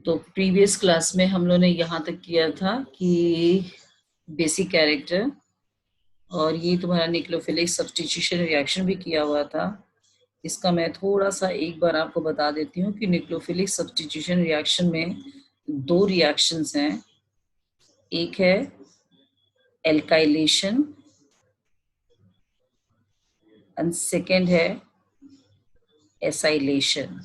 तो previous class में हम लोगों ने यहाँ तक किया था कि बेसिक कैरेक्टर, और ये तुम्हारा न्यूक्लियोफिलिक सब्स्टिट्यूशन रिएक्शन भी किया हुआ था। इसका मैं थोड़ा सा एक बार आपको बता देती हूँ कि न्यूक्लियोफिलिक सब्स्टिट्यूशन रिएक्शन में दो रिएक्शंस हैं। एक है एल्काइलेशन एंड सेकेंड है acylation.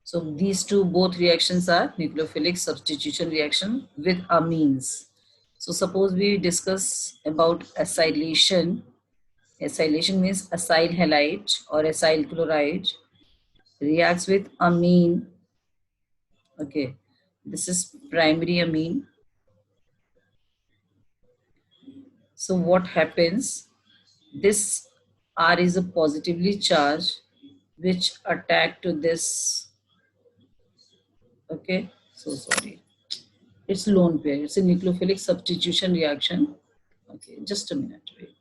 So these two both reactions are nucleophilic substitution reaction with amines. So suppose we discuss about acylation. Acylation means acyl halide or acyl chloride reacts with amine. Okay, this is primary amine. So what happens? This R is a positively charged which attack to this. Okay, so sorry. It's lone pair. It's a nucleophilic substitution reaction. Okay, just a minute, wait.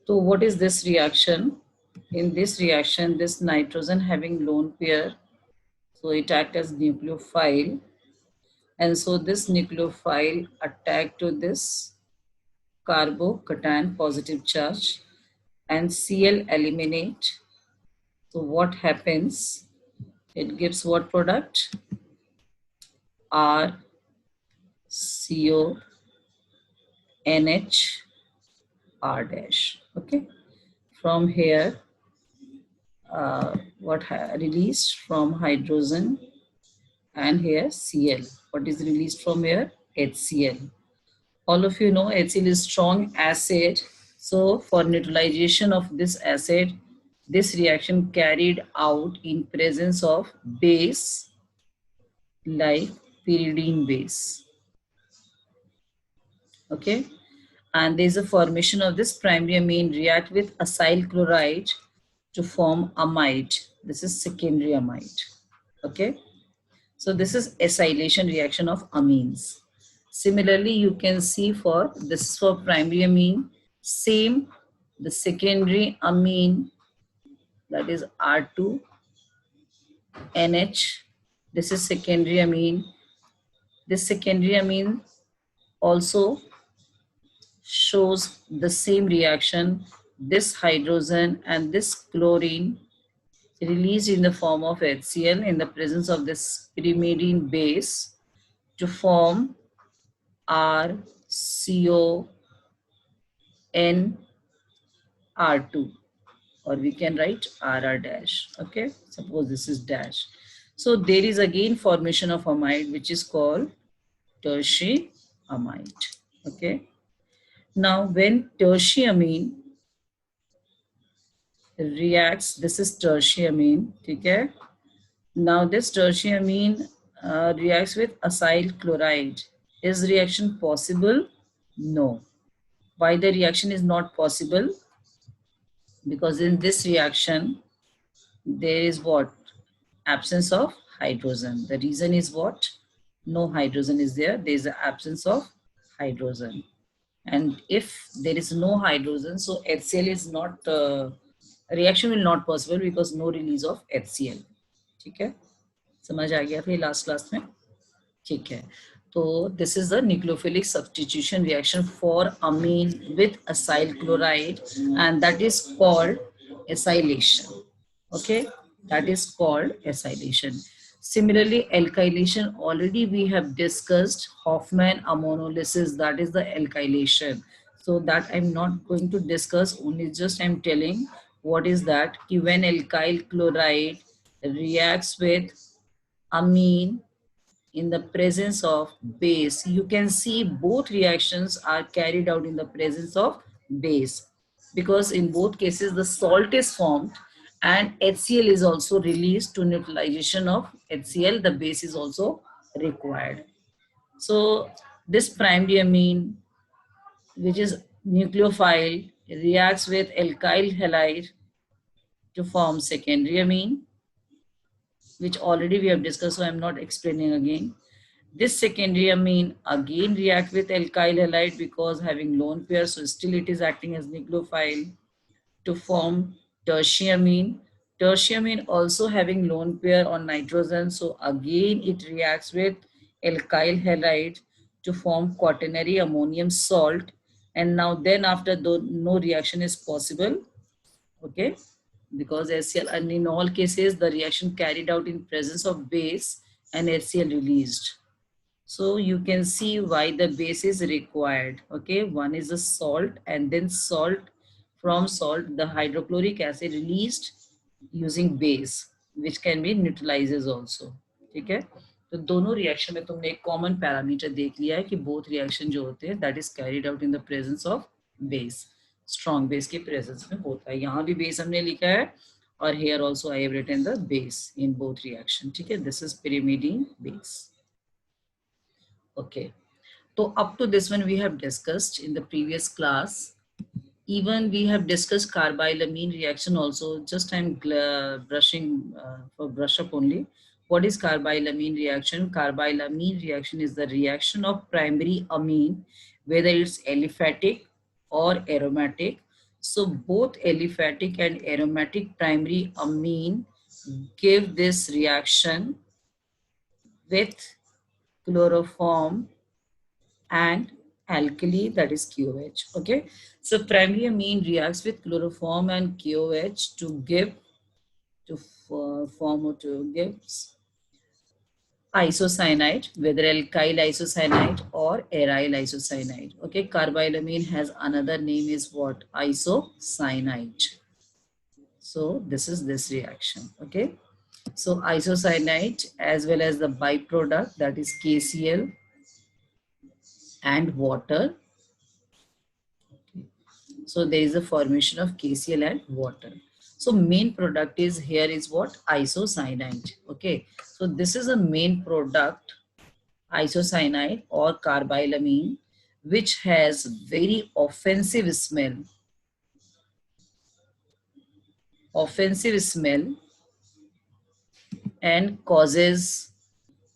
So what is this reaction? In this reaction, this nitrogen having lone pair, so it acts as nucleophile, and so this nucleophile attack to this carbocation positive charge, and Cl eliminate. So what happens? It gives what product? R, CO, NH, R dash. Okay. From here, released from hydrogen, and here Cl. What is released from here? HCl. All of you know HCl is strong acid. So for neutralization of this acid, this reaction carried out in presence of base like pyridine base. Okay. And there is a formation of this primary amine react with acyl chloride to form amide. This is secondary amide. Okay. So this is acylation reaction of amines. Similarly, you can see for this is for primary amine, same the secondary amine, that is R2 NH. This is secondary amine. This secondary amine also shows the same reaction. This hydrogen and this chlorine released in the form of HCl in the presence of this pyrimidine base to form R, CO, N, R2, or we can write RR dash. Okay, suppose this is dash. So there is again formation of amide which is called tertiary amide. Okay. Now when tertiary amine reacts, this is tertiary amine. Okay. Now this tertiary amine reacts with acyl chloride. Is reaction possible? No. Why the reaction is not possible? Because in this reaction, there is what? Absence of hydrogen. The reason is what? No hydrogen is there. There is an absence of hydrogen. And if there is no hydrogen, so HCl is not, reaction will not possible because no release of HCl. ठीक है, समझ आ गया फिर last class में? ठीक है, तो this is the nucleophilic substitution reaction for amine with acyl chloride, and that is called acylation. Okay, that is called acylation. Similarly, alkylation already we have discussed, Hoffman ammonolysis, that is the alkylation. So that I'm not going to discuss, only just I'm telling what is that. When alkyl chloride reacts with amine in the presence of base, you can see both reactions are carried out in the presence of base, because in both cases the salt is formed and HCl is also released. To neutralization of HCl, the base is also required. So this primary amine, which is nucleophile, reacts with alkyl halide to form secondary amine, which already we have discussed, so I'm not explaining again. This secondary amine again react with alkyl halide because having lone pair, so still it is acting as nucleophile to form tertiary amine. Tertiamine also having lone pair on nitrogen, so again it reacts with alkyl halide to form quaternary ammonium salt, and now then after no reaction is possible, okay, because HCl, and in all cases the reaction carried out in presence of base and HCl released. So you can see why the base is required. Okay, one is a salt, and then salt, from salt the hydrochloric acid released using base, which can be neutralizes also. ठीक है, तो दोनों reaction में तुमने एक common parameter देख लिया है कि बोथ रिएक्शन जो होते हैं that is carried out in the presence of base, strong base के प्रेजेंस में होता है. यहाँ भी बेस हमने लिखा है, और here also I have written the base in both reaction. ठीक है, this is pyrimidine base. Okay, so up to this one we have discussed in the previous class. Even we have discussed carbylamine reaction also. Just I'm brushing for brush up only. What is carbylamine reaction? Carbylamine reaction is the reaction of primary amine, whether it's aliphatic or aromatic. So both aliphatic and aromatic primary amine give this reaction with chloroform and alkali, that is KOH. Okay, so primary amine reacts with chloroform and KOH to give to form or to gives isocyanide, whether alkyl isocyanide or aryl isocyanide. Okay, carbylamine has another name is what? Isocyanide. So this is this reaction. Okay, so isocyanide as well as the byproduct, that is KCl and water. So there is a formation of KCl and water. So main product is here is what? Isocyanide. Okay, so this is a main product, isocyanide or carbylamine, which has very offensive smell and causes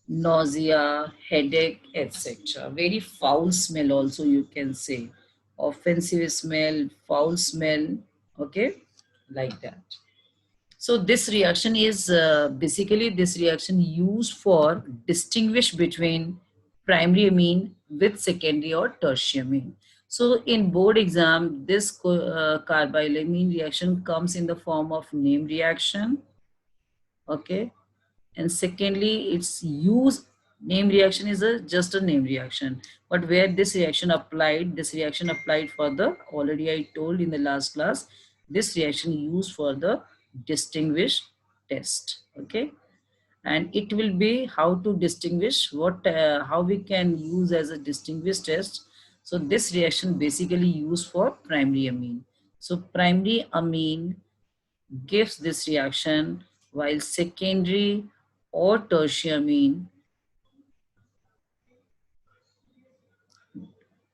nausea, headache, etc. Very foul smell also, you can say. Offensive smell, foul smell, okay, like that. So this reaction is basically this reaction used for distinguish between primary amine with secondary or tertiary amine. So in board exam, this carbylamine reaction comes in the form of name reaction, okay, and secondly its use, name reaction is just a name reaction, but where this reaction applied for the, already I told in the last class, this reaction used for the distinguish test. Okay, and it will be how to distinguish, what how we can use as a distinguish test. So this reaction basically used for primary amine. So primary amine gives this reaction, while secondary or tertiary amine,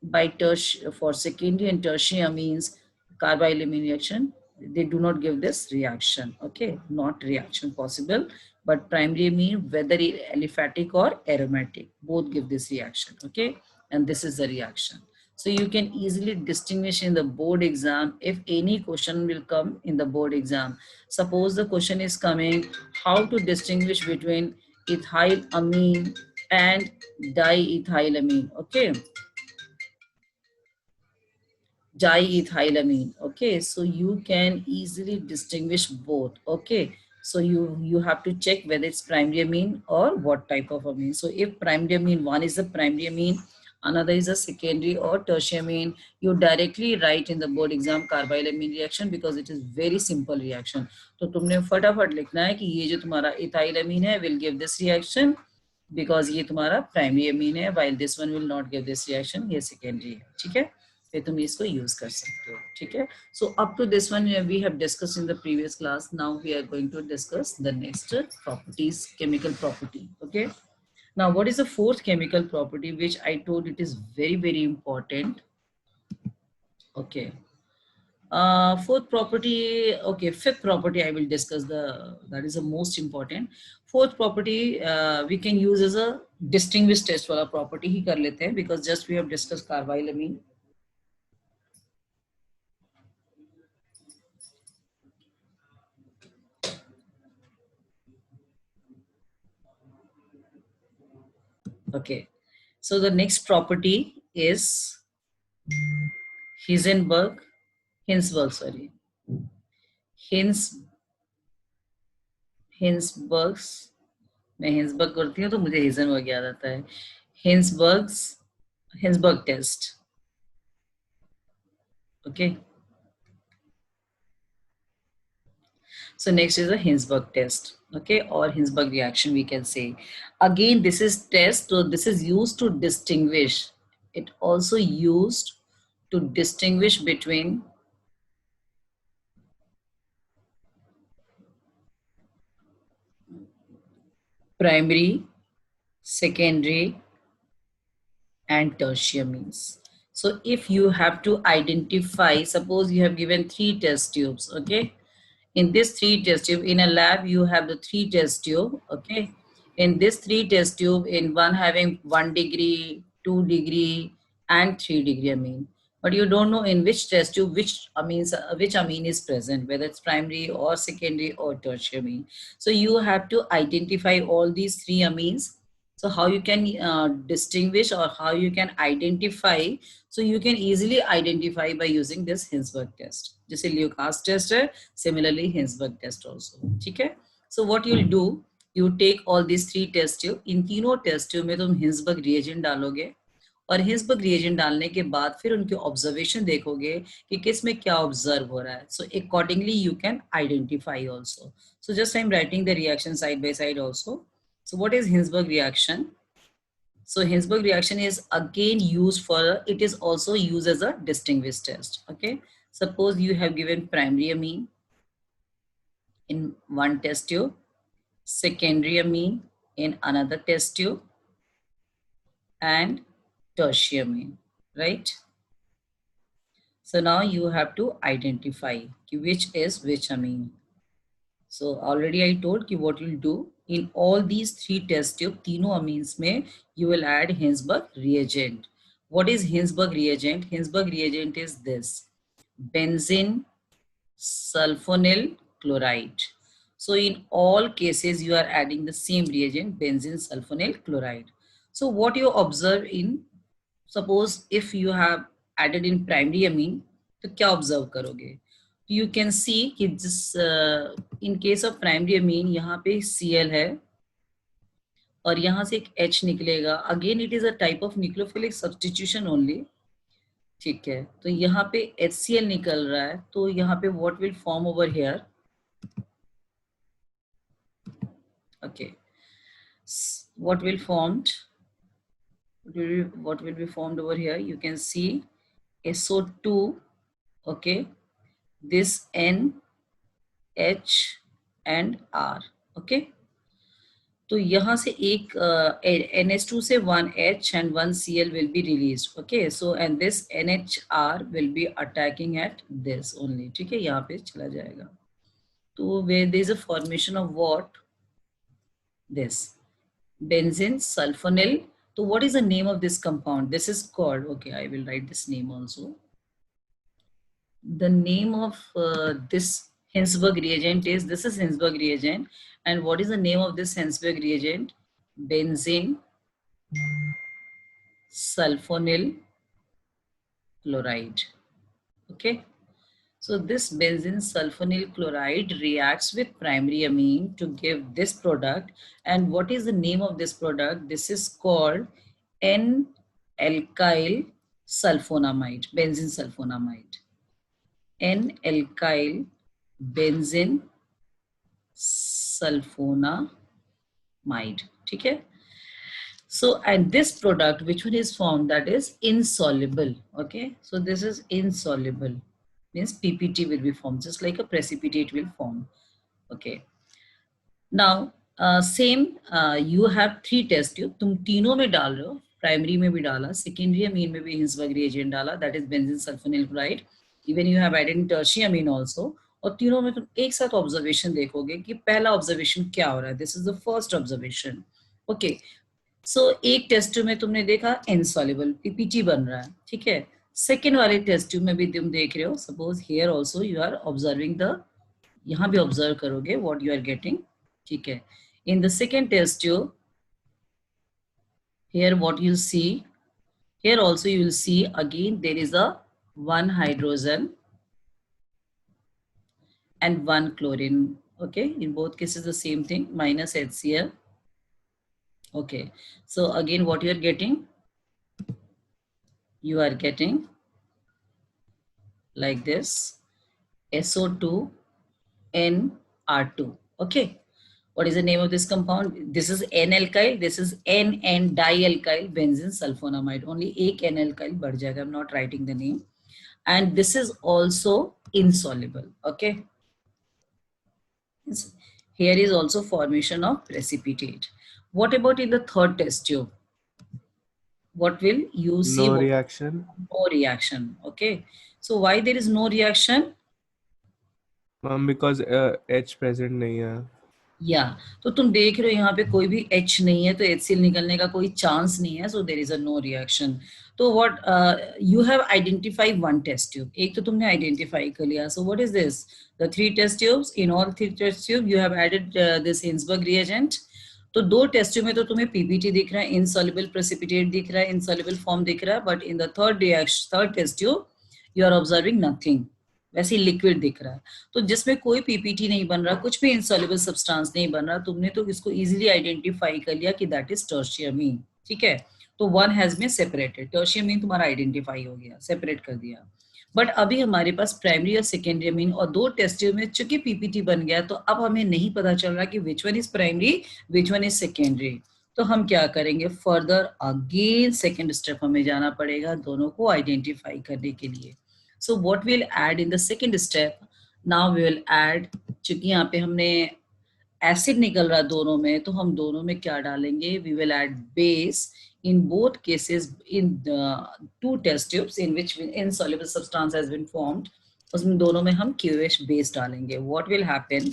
by tertiary, for secondary and tertiary amines, carbylamine reaction, they do not give this reaction. Okay, not reaction possible, but primary amine, whether aliphatic or aromatic, both give this reaction. Okay, and this is the reaction. So you can easily distinguish in the board exam if any question will come in the board exam. Suppose the question is coming, how to distinguish between ethyl amine and diethylamine. Okay, diethylamine. Okay, so you can easily distinguish both. Okay, so you have to check whether it's primary amine or what type of amine. So if primary amine, one is a primary amine, another is a secondary or tertiary amine, you directly write in the board exam carbylamine reaction, because it is very simple reaction. तो तुमने फटाफट लिखना है कि ये जो तुम्हारा ethylamine है will give this reaction because ये तुम्हारा primary amine है, while this one will not give this reaction, ये secondary है. ठीक है, फिर तुम इसको यूज कर सकते हो. ठीक है, so up to this one we have discuss in the previous class. Now we are going to discuss the next properties, chemical property. Okay, now what is the fourth chemical property which I told it is very important. Okay, fourth property, okay, fifth property I will discuss, the that is the most important. Fourth property we can use as a distinguish test वाला property ही कर लेते हैं, because just we have discussed carbylamine. Okay. So the next property is Heisenberg, Hinsberg, sorry. हिंसबर्ग्स मैं Hinsberg करती हूँ तो मुझे Heisenberg याद आता है Hinsberg's Hinsberg test okay so next is the Hinsberg test okay or Hinsberg reaction we can say again this is test so this is used to distinguish it also used to distinguish between primary secondary and tertiary means. So if you have to identify, suppose you have given 3 test tubes, okay? In this 3 test tube, in a lab, you have the 3 test tube, okay? In this 3 test tube, in one having 1 degree, 2 degree, and 3 degree amine. But you don't know in which test tube which amine is present, whether it's primary or secondary or tertiary amine. So you have to identify all these 3 amines so how you can distinguish or how you can identify so you can easily identify by using this Hinsberg test जैसे Leucas test है similarly Hinsberg test also ठीक है so what you'll do you take all these 3 test tube इन तीनों test tube में तुम Hinsberg reagent डालोगे और Hinsberg reagent डालने के बाद फिर उनके ऑब्जर्वेशन देखोगे कि किस में क्या ऑब्जर्व हो रहा है so accordingly you can identify also so just I am writing the reaction side by side also so what is Hinsberg reaction so Hinsberg reaction is again used for it is also used as a distinguish test okay suppose you have given primary amine in one test tube secondary amine in another test tube and tertiary amine right so now you have to identify which is which amine so already I told you what you'll do in all these 3 test tube तीनों amines में you will add Hinsberg reagent what is Hinsberg reagent Hinsberg reagent is this benzene sulfonyl chloride so in all cases you are adding the same reagent benzene sulfonyl chloride so what you observe in suppose if you have added in primary amine तो क्या observe करोगे you can see कि जिस in case of primary amine यहाँ पे Cl है और यहाँ से एक H निकलेगा again it is a type of nucleophilic substitution only ठीक है तो यहाँ पे HCl निकल रहा है तो यहाँ पे what will form over here okay what will formed what will be formed over here you can see SO2 okay this N H and R okay तो यहाँ से एक NH2 से 1H and 1Cl will be released okay so and this NHR will be attacking at this only ठीक है यहाँ पे चला जाएगा तो where there is a formation of what this benzene sulfonyl so what is the name of this compound this is called okay I will write this name also the name of this Hinsberg reagent is this is Hinsberg reagent and what is the name of this Hinsberg reagent benzene sulfonyl chloride okay so this benzene sulfonyl chloride reacts with primary amine to give this product and what is the name of this product this is called N-alkyl sulfonamide benzene sulfonamide N-alkyl benzene sulfonamide ठीक है so and this product which one is formed that is insoluble okay so this is insoluble means PPT will be formed just like a precipitate will form okay now same you have 3 test tube तुम तीनों में डाल रहे हो primary में भी डाला secondary amine में भी हिंसबर्ग रिएजेंट डाला that is benzene sulphonyl chloride even you have added in tertiary amine also और तीनों में तुम एक साथ ऑब्जर्वेशन देखोगे कि पहला ऑब्जर्वेशन क्या हो रहा है this is the first observation okay so एक टेस्ट ट्यूब में तुमने देखा इनसॉल्युबल पीपीटी बन रहा है ठीक है सेकेंड वाले टेस्ट ट्यूब में भी तुम देख रहे हो suppose here also you are observing the यहाँ भी ऑब्जर्व करोगे व्हाट यू आर गेटिंग ठीक है in the second test tube Here what you'll see, here also you will see again there is a one hydrogen and one chlorine. Okay, in both cases the same thing, minus HCl. Okay, so again what you are getting? You are getting like this, SO2 NR2. Okay, what is the name of this compound? This is N-alkyl, this is N dialkyl benzene sulfonamide. Only एक N-alkyl बढ़ जाएगा. I'm not writing the name. And this is also insoluble. Okay. Here is also formation of precipitate. What about in the third test tube? What will you see? No reaction. No reaction. Okay. So why there is no reaction? Because H present नहीं है. या तो तुम देख रहे हो यहाँ पे कोई भी H नहीं है, तो HCl निकलने का कोई चांस नहीं है. So there is a no reaction. तो what you have identify one test tube. एक तो तुमने आइडेंटिफाई कर लिया. So what is this? The three test tubes. In all three test tube you have added this Hinsberg reagent. तो दो test tube में तो तुम्हें पीपीटी दिख रहा है, इनसॉल्युबल प्रेसिपिटेट दिख रहा है, इनसॉल्युबल फॉर्म दिख रहा है. But in the third test tube you are observing nothing. वैसे लिक्विड दिख रहा है. तो जिसमें कोई पीपीटी नहीं बन रहा, कुछ भी इनसॉल्युबल सब्सटेंस नहीं बन रहा, तुमने तो इसको इजीली आइडेंटिफाई कर लिया कि दैट इज टर्शियमीन. ठीक है. तो वन हैज बीन सेपरेटेड. टर्शियमीन तुम्हारा आइडेंटिफाई हो गया, सेपरेट कर दिया. बट अभी हमारे पास प्राइमरी और सेकेंडरी अमीन और दो टेस्ट ट्यूब में चूंकि पीपीटी बन गया, तो अब हमें नहीं पता चल रहा कि which one is primary, which one is secondary. तो हम क्या करेंगे? फर्दर अगेन सेकेंड स्टेप हमें जाना पड़ेगा दोनों को आइडेंटिफाई करने के लिए. So what we'll add in the second step, now we will add, चूंकि यहाँ पे हमने एसिड निकल रहा दोनों में, तो हम दोनों में क्या डालेंगे? We will add base in both cases in the two test tubes in which insoluble substance has been formed. उसमें दोनों में हम QH base डालेंगे. What will happen?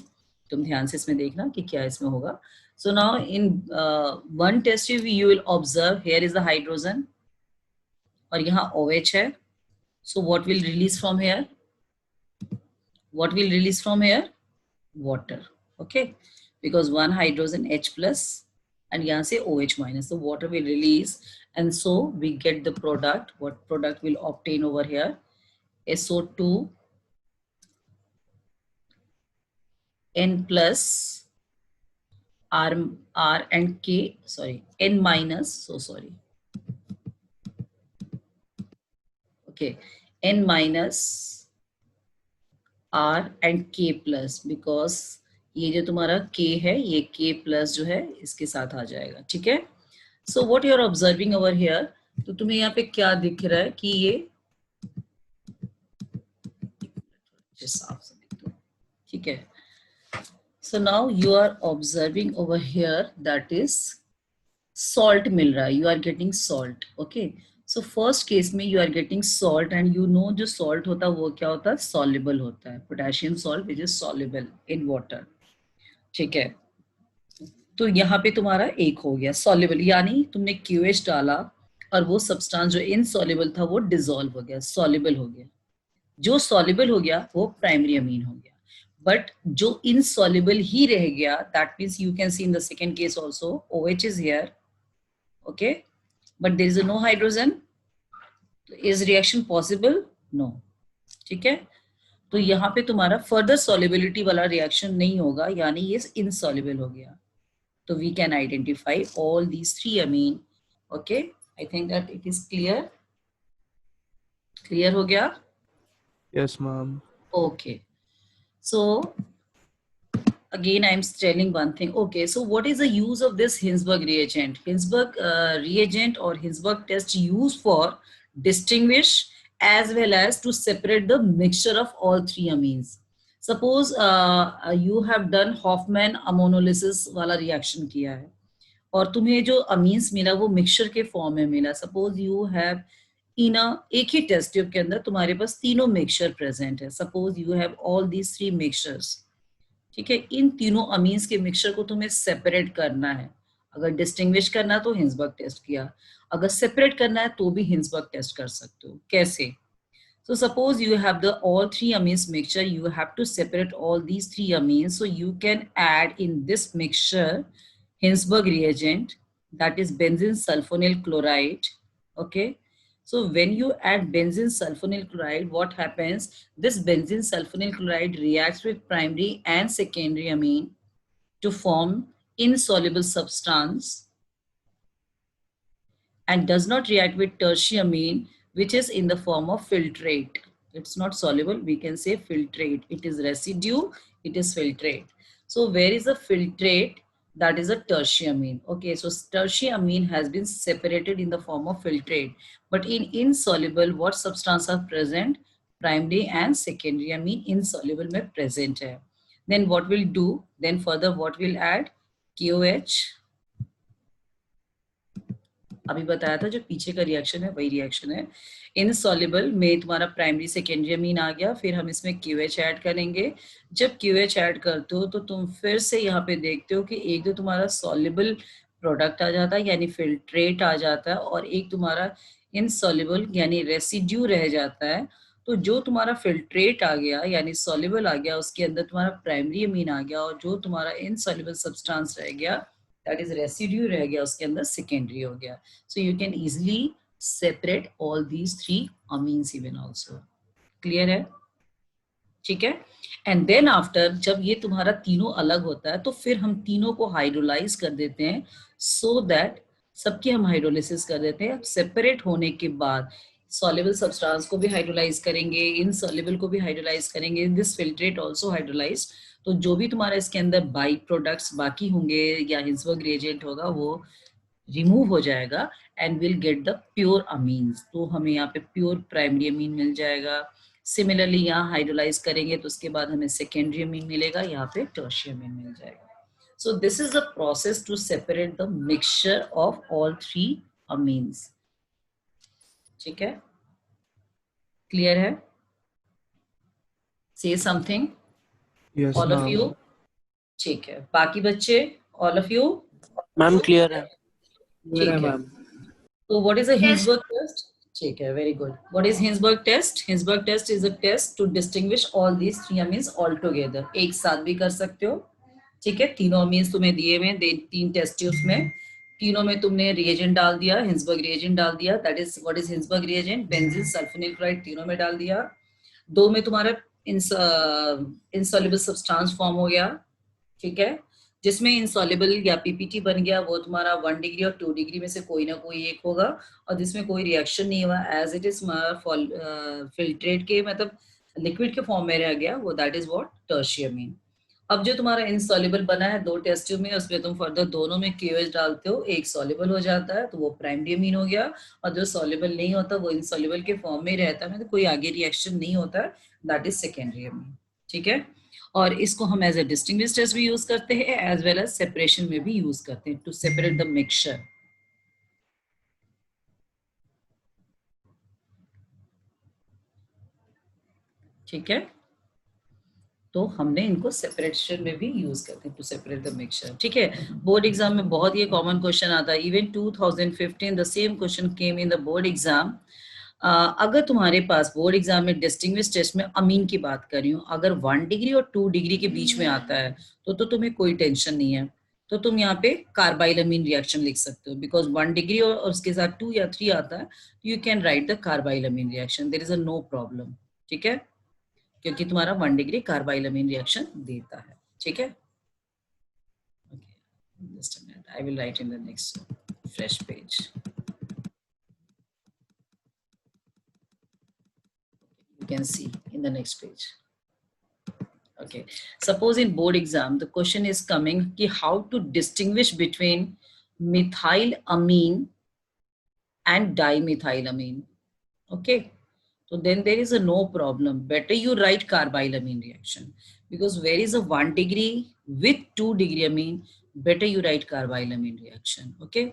तुम ध्यान से इसमें देखना कि क्या इसमें होगा. So now in one test tube you will observe here is the hydrogen और यहाँ OH है. So what will release from here? What will release from here? Water. Okay. Because one hydrogen H plus and यहाँ से OH minus. So water will release. And so we get the product. What product will obtain over here? SO2 N plus R and K. Sorry. N minus. So sorry. Okay, N minus R and K plus, because ये जो तुम्हारा K है, ये K plus जो है इसके साथ आ जाएगा. ठीक है. So what you are observing over here, तो तुम्हें यहाँ पे क्या दिख रहा है कि ये साफ से लिख दो. ठीक है. So now you are observing over here that is salt मिल रहा है. You are getting salt. Okay. So first case में you are getting salt and you know जो salt होता है वो क्या होता है? Soluble होता है. Potassium salt which is soluble in water. ठीक है. तो यहाँ पे तुम्हारा एक हो गया soluble, यानी तुमने QH डाला और वो सब्सटेंस जो insoluble था वो डिसॉल्व हो गया, soluble हो गया. जो soluble हो गया वो प्राइमरी अमीन हो गया. बट जो insoluble ही रह गया, that means you can see in the second case also OH is here. Okay. But there is no hydrogen. Is reaction possible? No. ठीक है. तो यहाँ पे तुम्हारा फर्दर सॉल्युबिलिटी वाला रिएक्शन नहीं होगा, यानी ये इनसॉल्युबल हो गया. तो we can identify all these three amine. Okay, I think that it is clear. Clear हो गया? Yes, ma'am. Okay. So again, I'm telling one thing. Okay, so what is the use of this Hinsberg reagent? Hinsberg reagent or Hinsberg test used for distinguish as well as to separate the mixture of all three amines. Suppose you have done Hoffman ammonolysis वाला reaction किया है और तुम्हें जो amines मिला वो mixture के form में मिला. Suppose you have in a एक ही test tube के अंदर तुम्हारे पास तीनों mixture present है. Suppose you have all these three mixtures. ठीक है. इन तीनों अमीन्स के मिक्सचर को तुम्हें सेपरेट करना है. अगर डिस्टिंग्विश करना है तो हिंसबर्ग टेस्ट किया, अगर सेपरेट करना है तो भी हिंसबर्ग टेस्ट कर सकते हो. कैसे? So suppose you have the all three amines mixture, you have to separate all these three amines. So you can add in this mixture Hinsberg reagent that is benzene sulfonyl chloride. Okay, so when you add benzene sulfonyl chloride, what happens? This benzene sulfonyl chloride reacts with primary and secondary amine to form insoluble substance and does not react with tertiary amine, which is in the form of filtrate. It's not soluble, we can say filtrate. It is residue, it is filtrate. So where is the filtrate? That is a tertiary amine. Okay, so tertiary amine has been separated in the form of filtrate. But in insoluble, what substance are present? Primary and secondary amine insoluble में present है. Then what we'll do? Then further what we'll add? KOH. अभी बताया था जो पीछे का reaction है वही रिएक्शन है. इनसॉल्युबल में तुम्हारा प्राइमरी सेकेंडरी अमीन आ गया, फिर हम इसमें QH ऐड करेंगे. जब QH ऐड करते हो तो तुम फिर से यहाँ पे देखते हो कि एक तो तुम्हारा सॉल्युबल प्रोडक्ट आ जाता है यानी फिल्ट्रेट आ जाता है, और एक तुम्हारा इनसॉल्युबल यानी रेसिड्यू रह जाता है. तो जो तुम्हारा फिल्ट्रेट आ गया यानी सॉल्युबल आ गया, उसके अंदर तुम्हारा प्राइमरी अमीन आ गया, और जो तुम्हारा इनसॉल्युबल सब्सटेंस रह गया that is residue रह गया, उसके अंदर secondary हो गया. So you can easily separate all these three amines even also. Clear है? ठीक है. And then after जब ये तुम्हारा तीनों अलग होता है तो फिर हम तीनों को हाइड्रोलाइज कर देते हैं, so that सबकी हम हाइड्रोलिसिस कर देते हैं. सेपरेट होने के बाद सॉल्युबल सब्सटेंस को भी हाइड्रोलाइज करेंगे, इनसॉल्युबल को भी हाइड्रोलाइज करेंगे, दिस फिल्ट्रेट आल्सो हाइड्रोलाइज. तो जो भी तुम्हारा इसके अंदर बाई प्रोडक्ट्स बाकी होंगे या हिंसबर्ग रिएजेंट होगा वो रिमूव हो जाएगा and will get the pure amines. तो हमें यहाँ पे प्योर प्राइमरी अमीन मिल जाएगा. सिमिलरली यहाँ हाइड्रोलाइज करेंगे तो उसके बाद हमें सेकेंडरी अमीन मिलेगा, यहाँ पे टर्शियरी अमीन मिल जाएगा. So this is the process to separate the mixture of all three amines. ठीक है, क्लियर है? Say something Yes, all of ma'am. You. ठीक है, बाकी बच्चे all of you? Ma'am clear है. ठीक है. So what is a Hinsberg test? ठीक है, very good. What is Hinsberg test? Hinsberg test is a test to distinguish all these three amines all together. एक साथ भी कर सकते हो. ठीक है, तीनों अमीन्स तुम्हें दिए हुए, तीन टेस्ट ट्यूब्स में, तीनों में तुमने रिएजेंट डाल दिया, हिंसबर्ग रिएजेंट डाल दिया. That is what is Hinsberg reagent? Benzene sulphonyl chloride तीनों में डाल दिया. दो में तुम्हारा इंसॉल्युबल सब्सटेंस फॉर्म हो गया. ठीक है, जिसमें इंसॉल्युबल या पीपीटी बन गया वो तुम्हारा 1 डिग्री और 2 डिग्री में से कोई ना कोई एक होगा, और जिसमें कोई रिएक्शन नहीं हुआ एज इट इज फिल्ट्रेट के मतलब लिक्विड के फॉर्म में रह गया, वो दैट इज व्हाट टर्शियरी अमीन. अब जो तुम्हारा इनसॉल्युबल बना है दो टेस्ट ट्यूब में, उसमें तुम फर्दर दोनों में KOH डालते हो, एक सॉल्युबल हो जाता है तो वो प्राइमरी अमीन हो गया, और जो सॉल्युबल नहीं होता वो इनसॉल्युबल के फॉर्म में रहता है, मतलब कोई आगे रिएक्शन नहीं होता है, दैट इज सेकेंडरी अमीन. ठीक है, और इसको हम एज ए डिस्टिंग्विश टेस्ट भी यूज करते हैं एज वेल एज सेपरेशन में भी यूज करते हैं टू सेपरेट द मिक्सचर. ठीक है, तो हमने इनको सेपरेशन में भी यूज करते हैं टू सेपरेट द मिक्सचर. ठीक है, बोर्ड एग्जाम में बहुत ही कॉमन क्वेश्चन आता है. Even 2015 the same question came in the board exam. अगर तुम्हारे पास बोर्ड एग्जाम में डिस्टिंग्विश टेस्ट में अमीन की बात कर रही हूँ, अगर 1 डिग्री और 2 डिग्री के बीच में आता है तो तुम्हें कोई टेंशन नहीं है, तो तुम यहाँ पे कार्बाइल अमीन रिएक्शन लिख सकते हो, बिकॉज 1 डिग्री और उसके साथ 2 या 3 आता है, you can write the carbylamine reaction, there is a no problem. ठीक है, क्योंकि तुम्हारा 1 डिग्री कार्बाइल अमीन रिएक्शन देता है. ठीक है, just a minute, I will write in the next fresh page. You can see in the next page. Okay, suppose in board exam the question is coming ki how to distinguish between methylamine and dimethylamine. Okay, so then there is a no problem, better you write carbylamine reaction, because where is a 1 degree with 2 degree amine, better you write carbylamine reaction. Okay,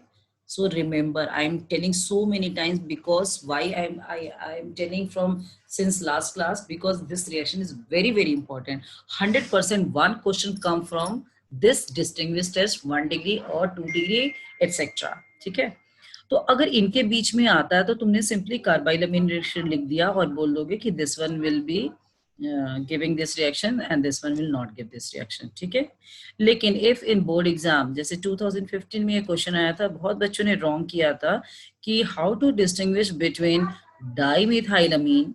so remember, I am telling so many times, because why I am telling from since last class, because this reaction is very very important. 100% one question come from this distinguished test, 1 degree or 2 degree etc. ठीक है, तो अगर इनके बीच में आता है तो तुमने सिंपली कार्बाइल अमीन रिएक्शन लिख दिया और बोल दोगे कि this one will be giving this reaction and this one will not give this reaction. ठीक है, लेकिन if in board exam जैसे 2015 में ये क्वेश्चन आया था, बहुत बच्चों ने रॉन्ग किया था कि how to distinguish between dimethylamine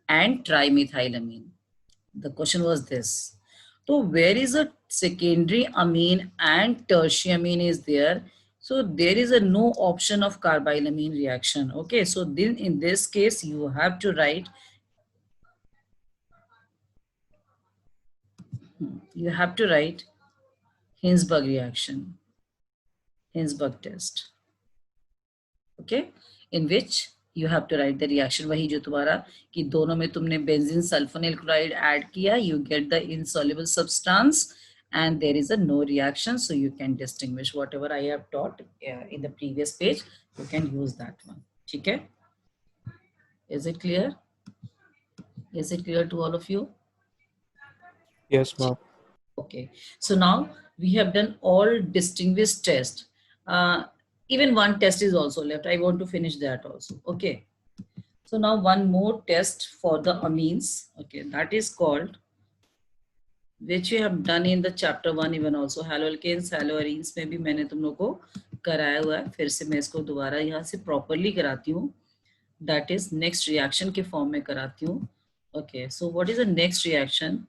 and trimethylamine. The question was this. So where is a secondary amine and tertiary amine is there? So there is a no option of carbylamine reaction. Okay, so then in this case you have to write, Hinsberg reaction, Hinsberg test. Okay, in which you have to write the reaction वही जो तुम्हारा कि दोनों में तुमने benzene sulfonyl chloride add किया, you get the insoluble substance and there is a no reaction, so you can distinguish whatever I have taught in the previous page. You can use that one. ठीक है? Is it clear? Is it clear to all of you? Yes, ma'am. Okay, so now we have done all distinguished tests. Even one test is also left. I want to finish that also. Okay, so now one more test for the amines. Okay, that is called, which we have done in the chapter 1 even also. Haloalkanes, haloarenes में भी मैंने तुम लोग को कराया हुआ है. फिर से मैं इसको दोबारा यहाँ से properly कराती हूँ. That is next reaction के form में कराती हूँ. Okay, so what is the next reaction?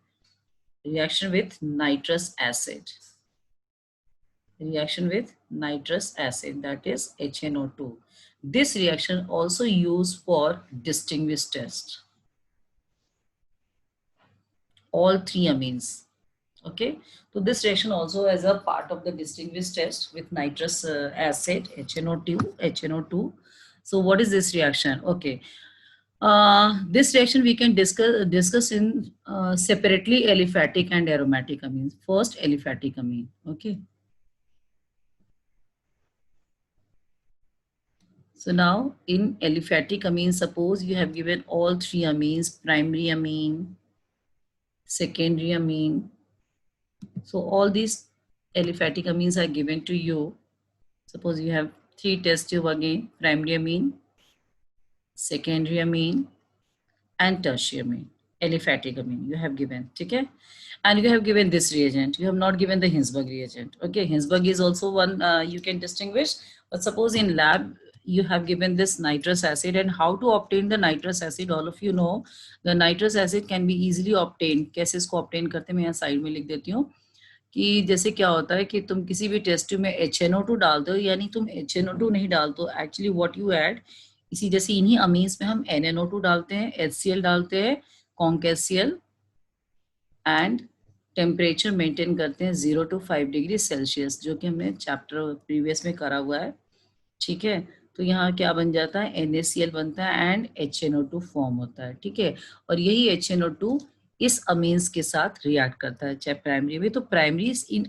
Reaction with nitrous acid. Reaction with nitrous acid, that is HNO2. This reaction also used for distinguished test. All three amines. Okay, so this reaction also as a part of the distinguished test with nitrous acid HNO2. So what is this reaction? Okay, this reaction we can discuss in separately aliphatic and aromatic amines. First aliphatic amine. Okay. So now in aliphatic amine, suppose you have given all three amines, primary amine, secondary amine. So all these aliphatic amines are given to you. Suppose you have three test tube again, primary amine, secondary amine, and tertiary amine, aliphatic amine you have given, okay? And you have given this reagent. You have not given the Hinsberg reagent. Okay, Hinsberg is also one you can distinguish. But suppose in lab you have given this nitrous acid, and how to obtain the nitrous acid, all of you know. The nitrous acid can be easily obtained. कैसे इसको obtain करते हैं मैं यहाँ side में लिख देती हूँ कि जैसे क्या होता है कि तुम किसी भी टेस्ट ट्यूब में HNO2 डालते हो, यानी तुम HNO2 नहीं डालते हो, एक्चुअली व्हाट यू ऐड, इसी जैसे इन्हीं अमीन्स में हम NNO2 डालते हैं, HCl डालते हैं, conc HCl, and temperature maintain करते हैं 0 to 5 डिग्री सेल्सियस, जो कि हमने चैप्टर प्रीवियस में करा हुआ है. ठीक है, तो यहाँ क्या बन जाता है, NaCl बनता है एंड HNO2 फॉर्म होता है. ठीक है, और यही HNO2 इस अमीन्स के साथ रिएक्ट करता है, चाहे प्राइमरी में. तो प्राइमरी इन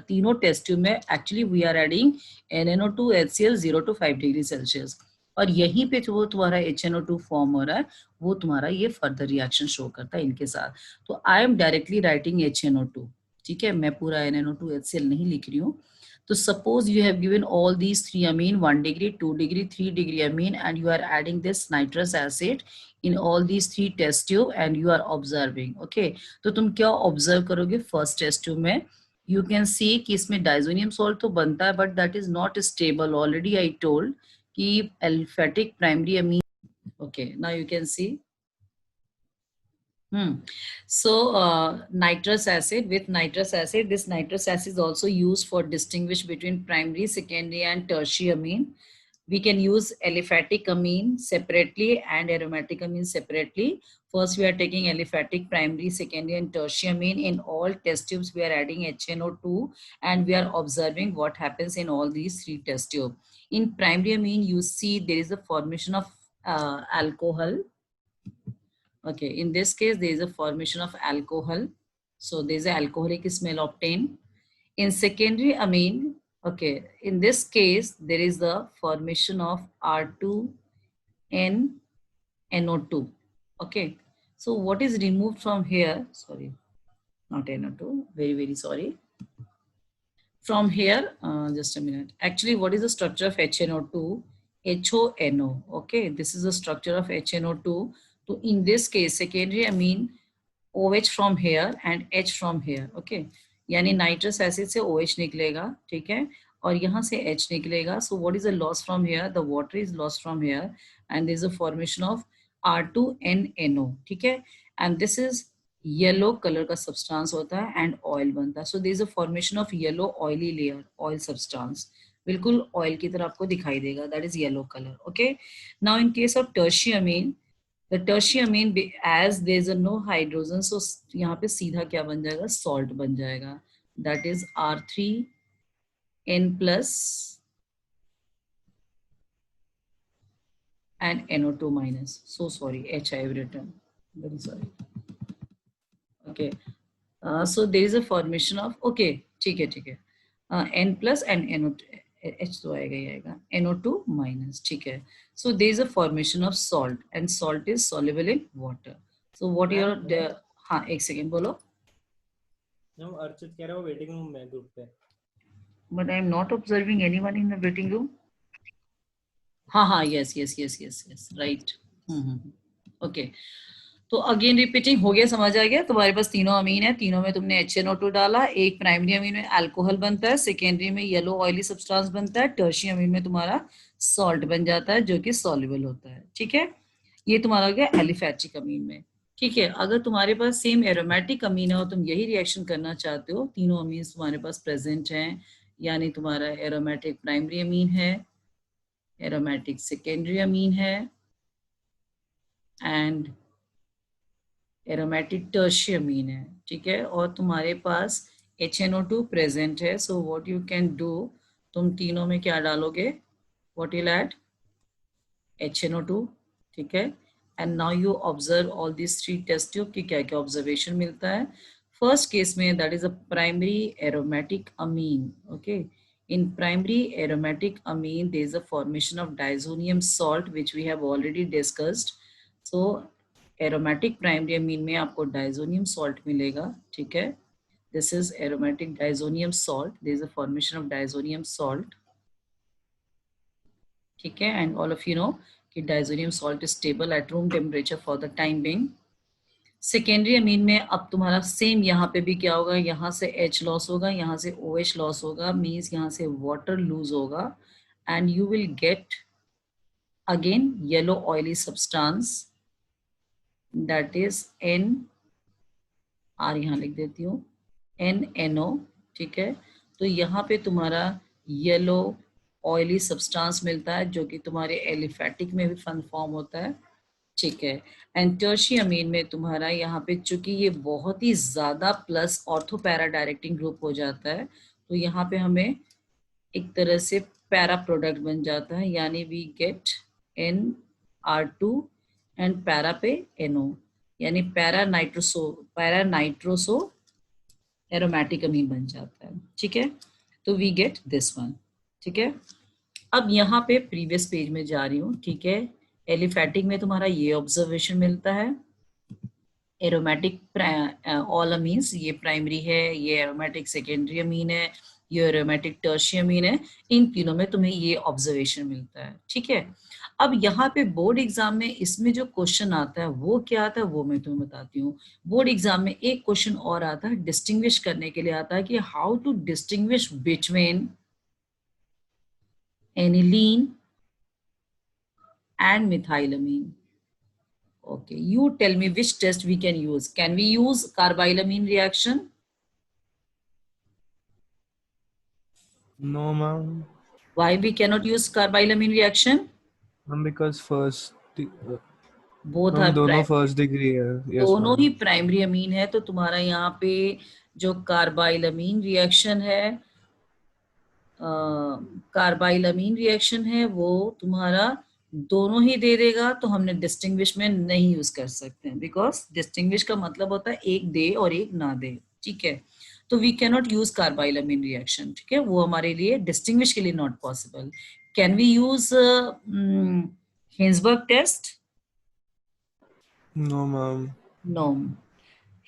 तीनों टेस्ट ट्यूब में actually we are adding NNO2 HCl 0 to 5 degree Celsius, और यहीं पे जो तुम्हारा HNO2 फॉर्म हो रहा है वो तुम्हारा ये फर्दर रिएक्शन शो करता है इनके साथ. तो I am directly writing HNO2. ठीक है, मैं पूरा NNO2 HCl नहीं लिख रही हूँ. तो suppose you have given all these three amine, 1 degree, 2 degree, 3 degree amine, and you are adding this nitrous acid in all these three test tube and you are observing. Okay, तो तुम क्या observe करोगे first test tube में? You can see कि इसमें diazonium salt तो बनता है, but that is not stable. Already I told कि aliphatic primary amine. Okay, now you can see. So nitrous acid, with nitrous acid, this nitrous acid is also used for distinguish between primary, secondary and tertiary amine. We can use aliphatic amine separately and aromatic amine separately. First we are taking aliphatic, primary, secondary and tertiary amine. In all test tubes we are adding HNO2 and we are observing what happens in all these three test tubes. In primary amine you see there is a formation of alcohol. Okay, in this case there is a formation of alcohol, so there is an alcoholic smell obtained. In secondary amine, okay, in this case there is the formation of R2NNO2. Okay, so what is removed from here, sorry, not NO2, very sorry. From here, just a minute, actually what is the structure of HNO2? HONO. Okay, this is the structure of HNO2. तो in this case secondary amine OH from here and H from here, okay, यानी nitrous acid से OH निकलेगा, ठीक है, और यहाँ से H निकलेगा. So what is the loss from here? The water is loss from here and this a formation of R2NNO, ठीक है, and this is yellow colour का सब्सटेंस होता है एंड ऑयल बनता है. So this a formation of yellow oily layer, oil substance, बिल्कुल oil की तरह आपको दिखाई देगा, that is yellow colour. Okay, now in case of tertiary amine, the tertiamine as there is a no hydrogen, so यहाँ पे सीधा क्या बन जाएगा? सॉल्ट बन जाएगा, that is R3N plus and NO2 minus. So sorry, H I have written, very sorry. Okay, so there is a formation of, okay, ठीक है ठीक है, N plus and NO2, H तो आएगा ही आएगा, NO2 minus, ठीक है. So there is a formation of salt and salt is soluble in water. So what your हाँ एक सेकेंड बोलो. अर्चित कह रहा है वो वेटिंग रूम में ग्रुप पे. But I am not observing anyone in the waiting room. हाँ हाँ, yes yes yes yes yes, right. Okay. तो अगेन रिपीटिंग हो गया, समझ आ गया. तुम्हारे पास तीनों अमीन है, तीनों में तुमने HNO2 डाला, एक प्राइमरी अमीन में अल्कोहल बनता है, सेकेंडरी में येलो ऑयली सब्सटेंस बनता है, टर्शियरी अमीन में तुम्हारा सॉल्ट बन जाता है जो कि सॉल्युबल होता है, ठीक है. ये तुम्हारा हो गया एलिफैटिक अमीन में, ठीक है. अगर तुम्हारे पास सेम एरोमेटिक अमीन है और तुम यही रिएक्शन करना चाहते हो, तीनों अमीन तुम्हारे पास प्रेजेंट हैं, यानी तुम्हारा एरोमेटिक प्राइमरी अमीन है, एरोमेटिक सेकेंडरी अमीन है एंड एरोमेटिक टर्शियरी अमीन है, ठीक है, और तुम्हारे पास HNO2 प्रेजेंट है. So what you can do, तुम तीनों में क्या डालोगे? What will add? HNO2, ठीक है. And now you observe all this three test tube की क्या क्या ऑब्जर्वेशन मिलता है. फर्स्ट केस में that is a primary aromatic amine, okay. In primary aromatic amine, there is a formation of diazonium salt, which we have already discussed. So, aromatic primary amine में आपको diazonium salt मिलेगा, ठीक है. This is aromatic diazonium salt. There is a formation of diazonium salt, ठीक है. And all of you know कि diazonium salt is stable at room temperature for the time being. Secondary amine में अब तुम्हारा same यहाँ पे भी क्या होगा? यहाँ से H लॉस होगा, यहाँ से OH लॉस होगा, मीन्स यहाँ से वाटर लूज होगा and you will get again yellow oily substance, that is N, R यहाँ लिख देती हूँ, NNO, ठीक है. तो यहाँ पे तुम्हारा येलो ऑयली सब्सटेंस मिलता है जो कि तुम्हारे एलिफैटिक में भी फॉर्म होता है, ठीक है. एंड टर्शियरी अमीन में तुम्हारा यहाँ पे चूंकि ये बहुत ही ज्यादा plus ortho para directing group हो जाता है, तो यहाँ पे हमें एक तरह से पैरा प्रोडक्ट बन जाता है, यानी we get NR2 and para पे NO, यानी पैरा नाइट्रोसो एरोमेटिक अमीन बन जाता है, ठीक है. तो वी गेट दिस वन, ठीक है. अब यहाँ पे प्रीवियस पेज में जा रही हूँ, ठीक है. एलिफैटिक में तुम्हारा ये ऑब्जर्वेशन मिलता है, एरोमेटिक ऑल अमीन्स, ये प्राइमरी है, ये एरोमेटिक सेकेंडरी अमीन है, ये एरोमेटिक टर्शियरी अमीन है, इन तीनों में तुम्हें ये ऑब्जर्वेशन मिलता है, ठीक है. अब यहाँ पे बोर्ड एग्जाम में इसमें जो क्वेश्चन आता है वो क्या आता है वो मैं तुम्हें बताती हूँ. बोर्ड एग्जाम में एक क्वेश्चन और आता है, डिस्टिंग्विश करने के लिए आता है कि how to distinguish between aniline and methylamine. Okay, you tell me which test we can use. Can we use carbylamine reaction? No, ma'am. Why we cannot use carbylamine reaction? Ma'am, because Both ma'am, are दोनों first degree है. Yes, दोनों ma'am. ही primary amine है, तो तुम्हारा यहाँ पे जो कार्बाइलमीन reaction है, कार्बाइलमीन रिएक्शन है, वो तुम्हारा दोनों ही दे देगा, तो हमने डिस्टिंग्विश में नहीं यूज कर सकते हैं, बिकॉज डिस्टिंग्विश का मतलब होता है एक दे और एक ना दे, ठीक है. तो we can not use carbylamine reaction, ठीक है, वो हमारे लिए डिस्टिंग्विश के लिए not possible. Can we use Hinsberg test? No, ma'am. No.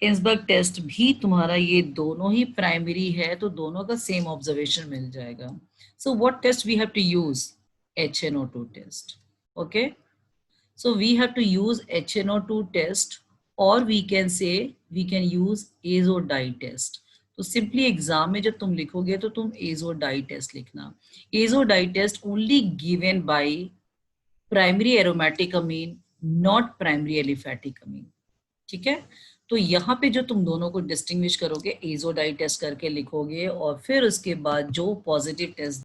Hinsberg test भी तुम्हारा ये दोनों ही प्राइमरी है, तो दोनों का सेम ऑब्जर्वेशन मिल जाएगा. So what test we have to use? HNO2 test, okay. So we have to use HNO2 test, or we can say we can use azodie test. तो सिंपली एग्जाम में जब तुम लिखोगे तो तुम azodie test लिखना. Azodie test only given by primary aromatic amine, not primary aliphatic amine. ठीक है, तो यहाँ पे जो तुम दोनों को डिस्टिंग्विश करोगे, एजोडाई टेस्ट करके लिखोगे और फिर उसके बाद जो पॉजिटिव टेस्ट